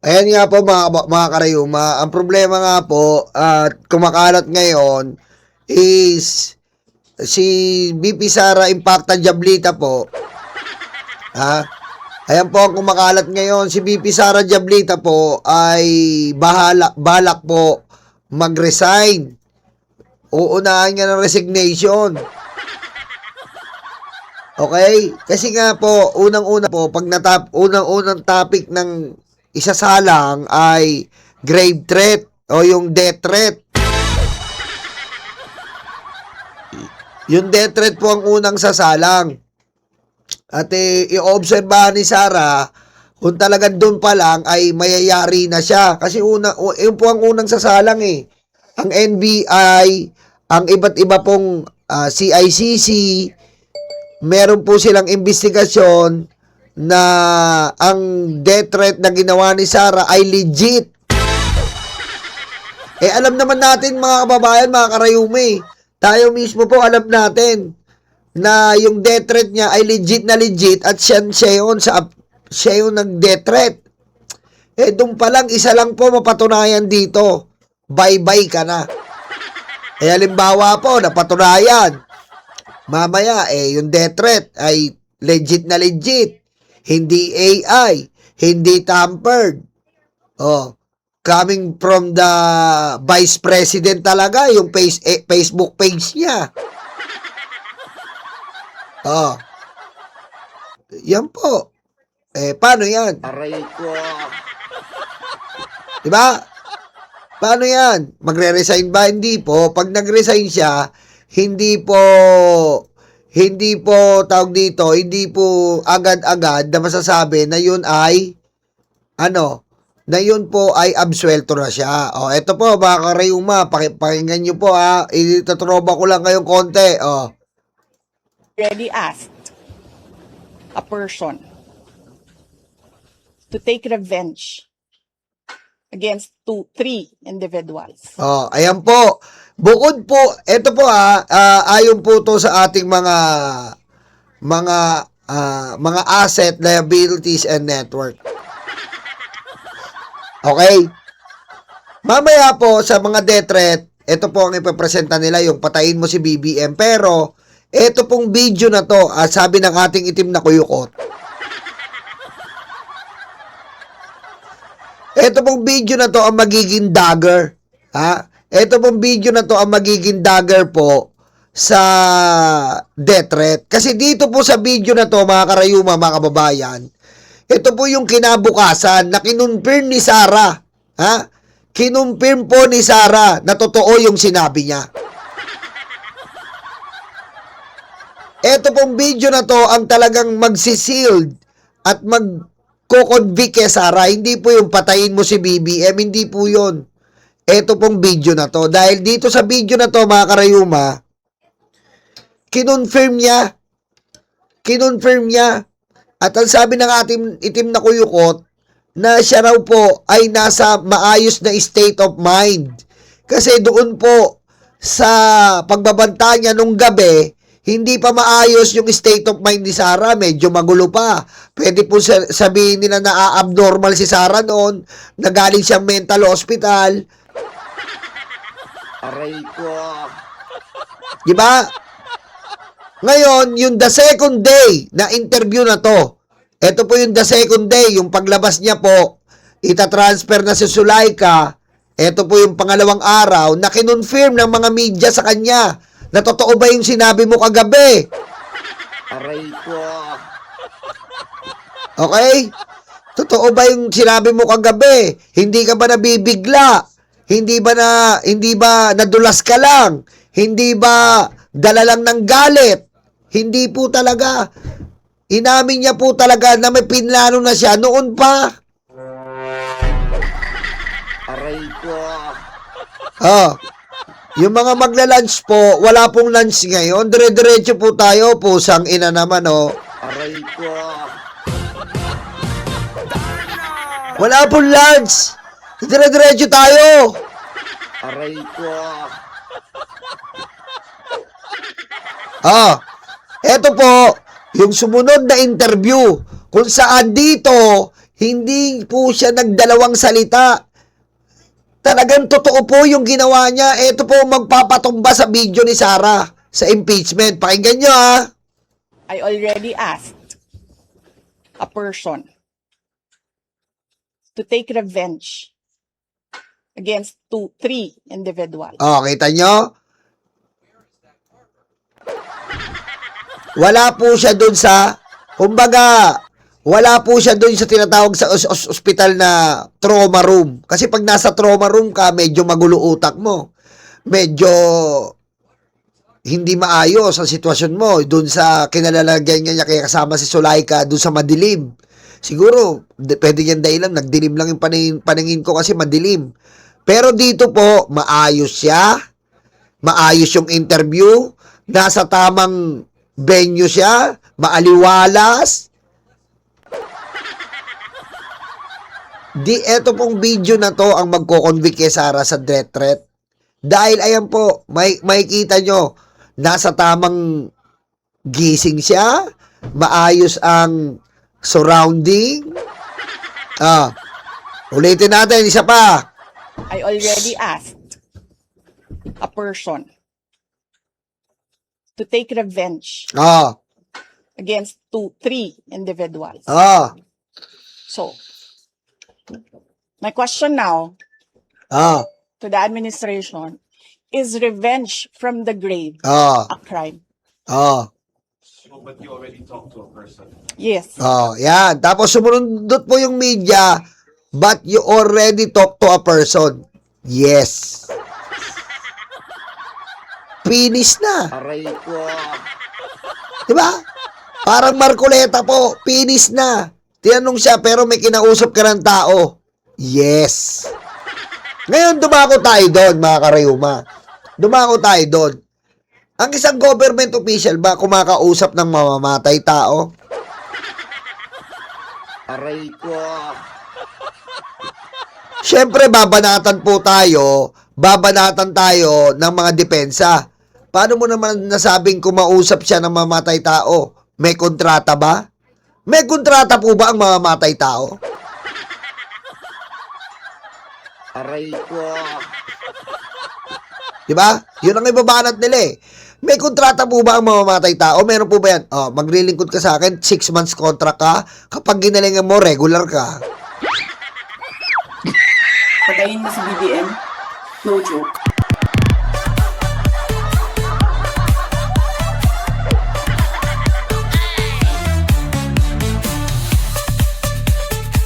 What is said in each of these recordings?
Ayan nga po mga karayuma, ang problema nga po at kumakalat ngayon is si BP Sara Impacta Jablita po. Ha? Ayan po ang kumakalat ngayon, si BP Sara Jablita po ay balak po mag-resign. Uunahan niya ng resignation. Okay? Kasi nga po, unang-una po, unang-unang topic ng isasalang ay grave threat o yung death threat. Yung death threat po ang unang sasalang. At i-obserbahan ni Sara kung talagang doon pa lang ay mayayari na siya. Kasi yun po ang unang sasalang eh. Ang NBI, ang iba't iba pong CICC, meron po silang investigasyon na ang death threat na ginawa ni Sara ay legit. Alam naman natin mga kababayan, mga karayumi, tayo mismo po alam natin na yung death threat niya ay legit na legit at siya yung nag-death threat. Doon pa lang, isa lang po mapatunayan dito. Bye-bye ka na. Halimbawa po, napatunayan. Mamaya, yung death threat ay legit na legit. Hindi AI. Hindi tampered. Coming from the Vice President talaga, yung Facebook page niya. Yan po. Paano yan? Aray ko. Diba? Paano yan? Magre-resign ba? Hindi po. Pag nag-resign siya, hindi po tawag dito, hindi po agad-agad na masasabi na yun ay na yun po ay absuelto na siya. Eto po mga karayuma, pakinggan nyo po ha. Itatroba ko lang kayong konti. Already asked a person to take revenge against 3 individuals. Ayan po. Bukod po, eto po ayon po to sa ating mga asset, liabilities, and network. Okay? Mamaya po sa mga death threat, ito po ang ipapresenta nila, yung patayin mo si BBM. Pero, ito pong video na to, sabi ng ating itim na kuyukot, ito pong video na to ang magiging dagger. Ito pong video na to ang magiging dagger po sa death threat. Kasi dito po sa video na to, mga karayuma, mga kababayan, ito po yung kinabukasan na kinonfirm ni Sara. Kinonfirm po ni Sara na totoo yung sinabi niya. Ito pong video na to ang talagang magsisild at magko-convict kay Sara. Hindi po yung patayin mo si BBM, hindi po yun. Ito pong video na to. Dahil dito sa video na to, mga karayuma, kinonfirm niya. At ang sabi ng ating itim na kuyukot, na siya raw po ay nasa maayos na state of mind. Kasi doon po sa pagbabanta niya nung gabi, hindi pa maayos yung state of mind ni Sara. Medyo magulo pa. Pwede po sabihin nila na abnormal si Sara noon, na galing siyang mental hospital. Aray ko. Diba? Ngayon, yung the second day na interview na to, ito po yung the second day, yung paglabas niya po, itatransfer na si Zulaika, ito po yung pangalawang araw, na kinonfirm ng mga media sa kanya, na totoo ba yung sinabi mo kagabi? Aray ko. Okay? Totoo ba yung sinabi mo kagabi? Hindi ka ba nabibigla? Hindi ba nadulas ka lang? Hindi ba dala lang ng galit? Hindi po talaga. Inamin niya po talaga na may pinlano na siya noon pa. Aray ko. Yung mga magla-lunch po, wala pong lunch ngayon. Dire-diretso po tayo, pusang ina naman, Aray ko. Wala pong lunch. Dire-diretso tayo. Aray ko. Eto po, yung sumunod na interview, kung saan dito, Hindi po siya nagdalawang salita. Talagang totoo po yung ginawa niya. Ito po magpapatumba sa video ni Sara sa impeachment. Pakinggan nyo ha. I already asked a person to take revenge against three individuals. Oh, kita nyo? Wala po siya dun sa, kumbaga, wala po siya dun sa tinatawag sa ospital na trauma room. Kasi pag nasa trauma room ka, medyo magulo utak mo. Medyo hindi maayos ang sitwasyon mo. Dun sa kinalalagyan niya kaya kasama si Sulaika, dun sa madilim. Siguro, pwede yan dahilan, nagdilim lang yung paningin ko kasi madilim. Pero dito po, maayos siya. Maayos yung interview. Nasa tamang venue siya. Maaliwalas. Eto pong video na to ang magko-convict kay Sara sa death threat. Dahil ayan po, makikita nyo, nasa tamang gising siya. Maayos ang surrounding. Ulitin natin, isa pa. I already asked a person to take revenge against three individuals. So, my question now to the administration, is revenge from the grave a crime? But you already talked to a person. Yes. Yan. Tapos sumunod po yung media, but you already talked to a person. Yes. Finish na. Aray ko. Diba? Parang Marcoleta po. Finish na. Tinanong siya, pero may kinausap ka ng tao. Yes. Ngayon, dumako tayo doon, mga karayuma. Dumako tayo doon. Ang isang government official ba kumakausap ng mamamatay tao? Aray ko. Siyempre, babanatan tayo ng mga depensa. Paano mo naman nasabing kumausap siya ng mamamatay tao? May kontrata ba? May kontrata po ba ang mamamatay tao? Aray ko. Diba? Yun ang ibabanat nila eh. May kontrata po ba ang mamamatay tao? Meron po ba yan? Maglilingkod ka sa akin, 6 months contract ka. Kapag ginalingan mo, regular ka. Patayin mo si BBM, no joke.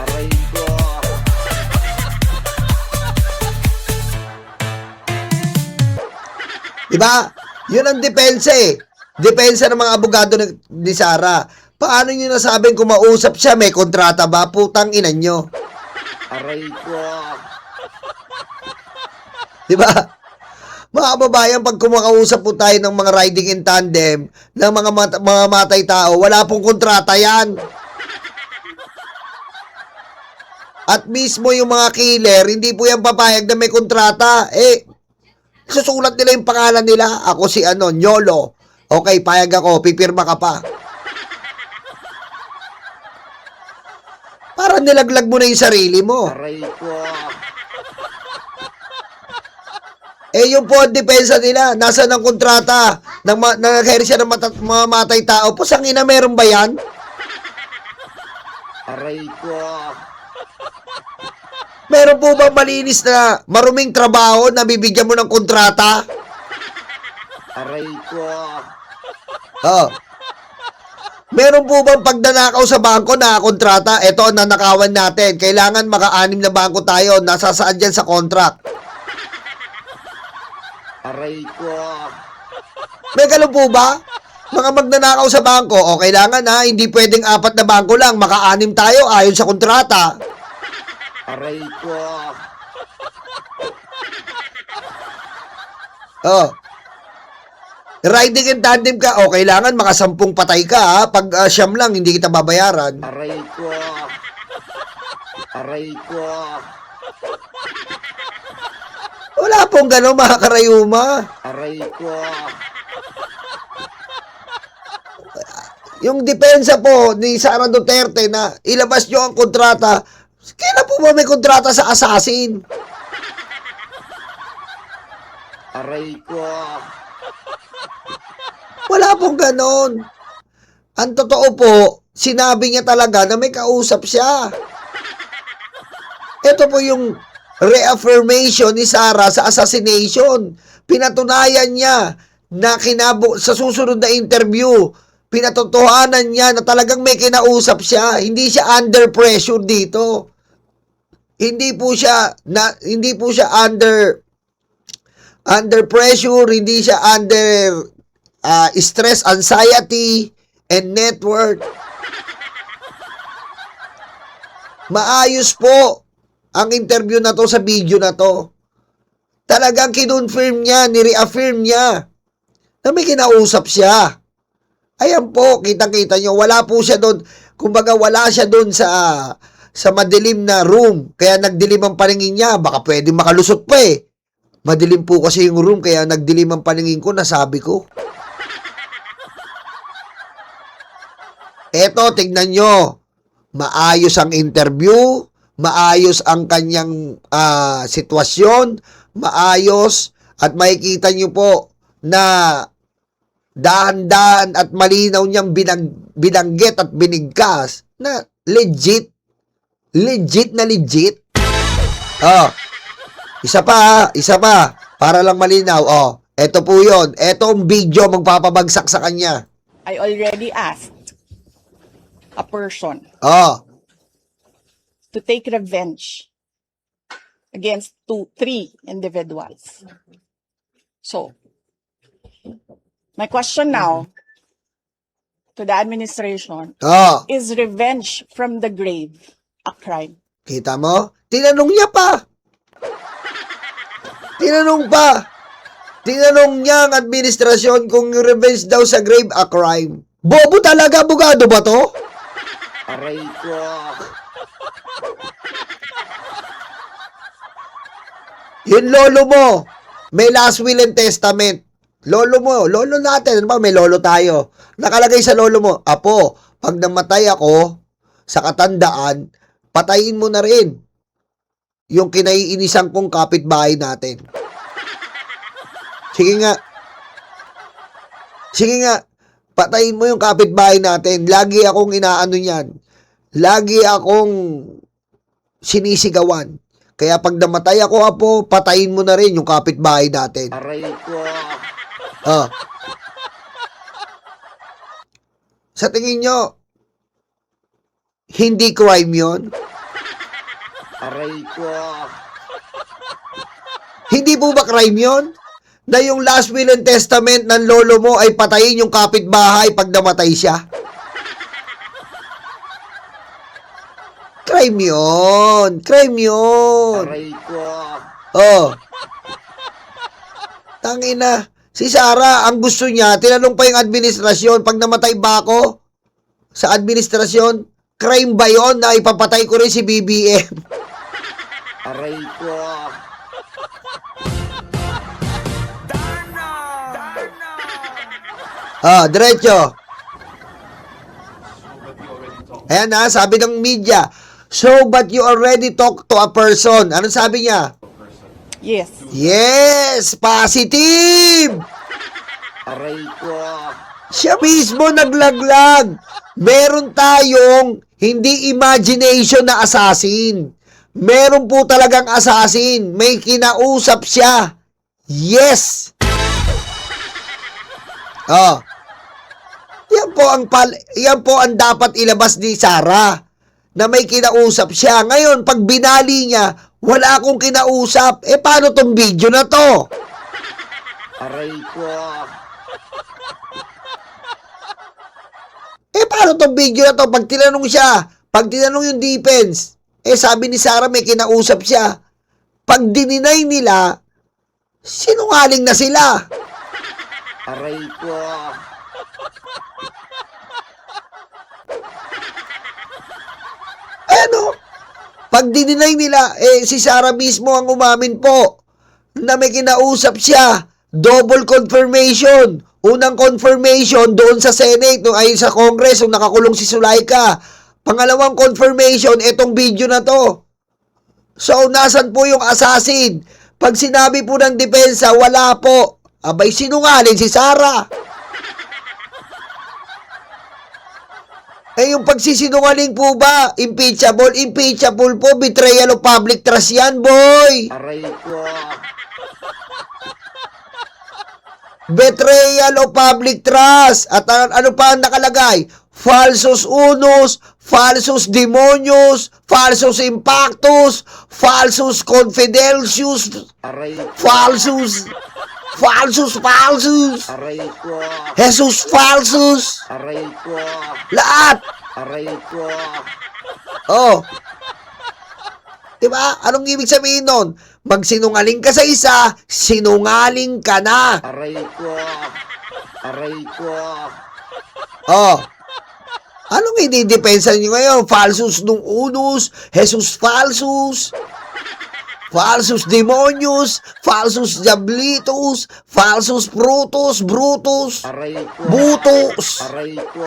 Aray ko. Diba? Yun ang depensa eh. Depensa ng mga abogado ni Sara. Paano nyo nasabing kumausap siya, may kontrata ba? Putang ina nyo. Aray ko. Diba? Mga kababayan, pag kumakausap po tayo ng mga riding in tandem, ng mga matay tao, wala pong kontrata yan. At mismo yung mga killer, hindi po yan papayag na may kontrata. Susulat nila yung pangalan nila. Ako si Nyolo. Okay, payag ako, pipirma ka pa. Para nilaglag mo na yung sarili mo. Aray ko. Yung po ang depensa nila, nasa ng kontrata, nag-hire siya ng mga matay tao. Pusang ina, meron ba yan? Aray ko. Meron po bang malinis na maruming trabaho na bibigyan mo ng kontrata? Aray ko. Meron po bang pagdanakaw sa bangko na kontrata? Ito ang nanakawan natin. Kailangan maka-6 na bangko tayo. Nasasaan dyan sa contract. Aray ko. May ganun po ba? Mga magnanakaw sa bangko, kailangan hindi pwedeng 4 na bangko lang. Maka-6 tayo ayon sa kontrata. Aray ko. Riding in tandem ka, kailangan maka 10 patay ka ha. Pag siyam lang, hindi kita babayaran. Aray ko. Aray ko. Wala pong gano'n, mga karayuma. Aray ko. yung depensa po ni Sara Duterte na ilabas nyo ang kontrata, kailan po ba may kontrata sa assassin? Aray ko. Wala pong ganon. Ang totoo po, sinabi niya talaga na may kausap siya. Ito po yung reaffirmation ni Sara sa assassination. Pinatunayan niya na sa susunod na interview, pinatotohanan niya na talagang may kinausap siya. Hindi siya under pressure dito. Hindi po siya under pressure, hindi siya under stress, anxiety, and network. Maayos po ang interview na to sa video na to. Talagang kinonfirm niya, nireaffirm niya na may kinausap siya. Ayan po, kitang-kita nyo, wala po siya doon. Kumbaga, wala siya doon sa madilim na room. Kaya nagdilim ang paningin niya. Baka pwede makalusot pa eh. Madilim po kasi yung room, kaya nagdilim ang paningin ko, nasabi ko. Eto, tignan nyo. Maayos ang interview, maayos ang kanyang sitwasyon, maayos, at makikita nyo po na dahan-dahan at malinaw niyang binanggit at binigkas na legit na legit. Isa pa, para lang malinaw. Eto po yun. Eto ang video magpapabagsak sa kanya. I already asked a person to take revenge against three individuals. So, my question now to the administration, is revenge from the grave a crime? Kita mo? Tinanong niya pa. Tinanong niya ang administrasyon kung revenge daw sa grave a crime. Bobo talaga, abogado ba to? Aray ko. Yung lolo mo, may last will and testament. Lolo natin, ano ba? May lolo tayo. Nakalagay sa lolo mo, Apo, pag namatay ako sa katandaan, patayin mo na rin yung kinaiinisan kong kapitbahay natin. Sige nga, patayin mo yung kapitbahay natin. Lagi akong inaano niyan. Lagi akong sinisigawan. Kaya pag namatay ako, Apo, patayin mo na rin yung kapitbahay natin. Aray ko. Sa tingin nyo, hindi crime yun? Aray ko. Hindi po ba crime yun? Na yung last will and testament ng lolo mo ay patayin yung kapitbahay pag namatay siya? Crime yun. Aray ko. Tangina. Si Sara, ang gusto niya, tinanong pa yung administrasyon, pag namatay ba ako sa administrasyon, crime ba yun na ipapatay ko rin si BBM? Aray ko. Diretso. Ayan na, sabi ng media, so but you already talked to a person. Anong sabi niya? Yes. Yes! Positive! Aray ko. Siya mismo naglaglag. Meron tayong hindi imagination na assassin. Meron po talagang assassin. May kinausap siya. Yes! Yan po ang dapat ilabas ni Sara na may kinausap siya. Ngayon, pag binali niya, wala akong kinausap. Paano tong video na to? Aray ko. Paano tong video na to? Pag tinanong siya, pag tinanong yung defense, sabi ni Sara may kinausap siya. Pag dininay nila, sinungaling na sila. Aray ko. Pag dininay nila, si Sara mismo ang umamin po na may kinausap siya. Double confirmation. Unang confirmation doon sa Senate, ay sa Congress, nung nakakulong si Sulaika. Pangalawang confirmation, itong video na to. So, nasan po yung assassin? Pag sinabi po ng depensa, wala po. Abay, sinungaling si Sara. Eh, yung pagsisinungaling po ba, impeachable? Impeachable po, betrayal of public trust yan, boy. Aray ko. Betrayal of public trust. At ano pa ang nakalagay? Falsus unus, falsus demonius, falsus impactus, falsus confidentius, Aray ko. falsus Aray ko. Jesus falsus, Aray ko. lahat. Aray ko. Oh. Diba? Anong ibig sabihin nun? Magsinungaling ka sa isa, sinungaling ka na. Aray ko. Aray ko. Oh. Anong ididepensa nyo ngayon? Falsus nung unus, Jesus falsus, falsus demonius, falsus diablitus, falsus brutus, Aray ko. butus. Aray ko.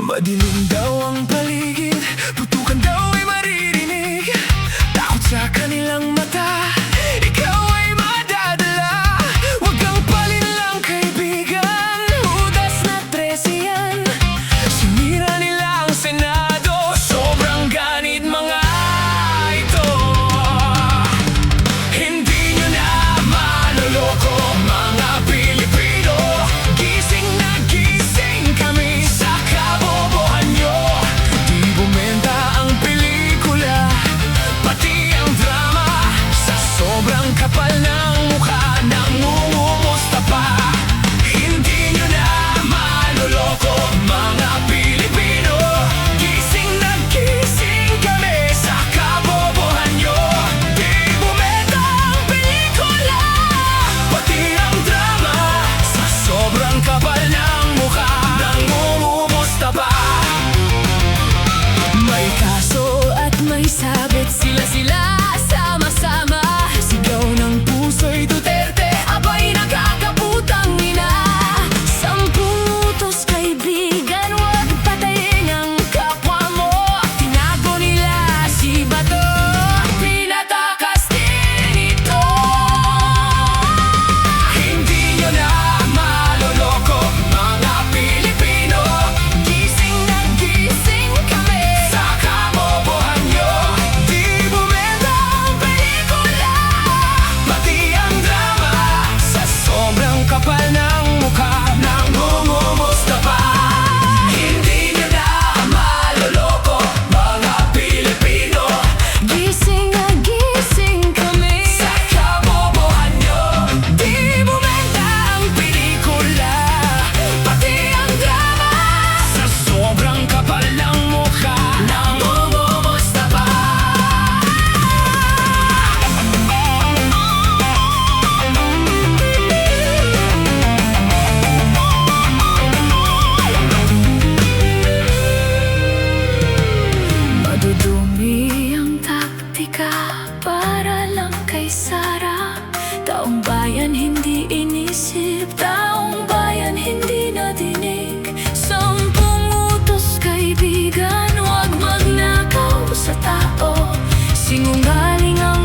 Madilim daw ang paligid, putukan daw ay maririnig. Takot sa kanilang mata, ikaw ay madadala. Huwag kang palinlang kaibigan, Judas na 13 yan. Sinira nila ang Senado, sobrang ganit mga ito. Hindi nyo na maloloko mga Pilipino. Gising na gising kami sa kabobohan nyo. Di bumenta ang pelikula, pati ang drama. Sa sobrang kapal ng mukha, nangungumusta pa. Hindi nyo na maloloko mga Pilipino. Gising na gising kami sa kabobohan nyo. Di bumenta ang pelikula, pati ang drama. Sa sobrang kapal ng mukha, nangungumusta pa. May kaso at may sabit, sila sama-sama. Sigaw ng puso'y Duterte, abay nakakaputang ina. 10 utos kaibigan, huwag patayin ang kapwa mo. Tinago nila si Bato, pinatakas din ito. Hindi nyo na maloloko mga Pilipino. Gising na gising kami sa kabobohan nyo. Di bumenta ang pelikula, pati ang drama. Sa sobrang kapal ng mukha, nangungumusta pa. Hindi nyo na maloloko mga Pilipino. Gising na gising kami sa kabobohan nyo. Di bumenta ang pelikula, pati ang drama. Sa sobrang kapal ng mukha, nangungumusta pa. Madudumi ang taktika para lang kay Sara. Taong bayan hindi inisip, taong bayan hindi nadinig. 10 utos kaibigan, huwag magnakaw sa tao. Sinungaling ang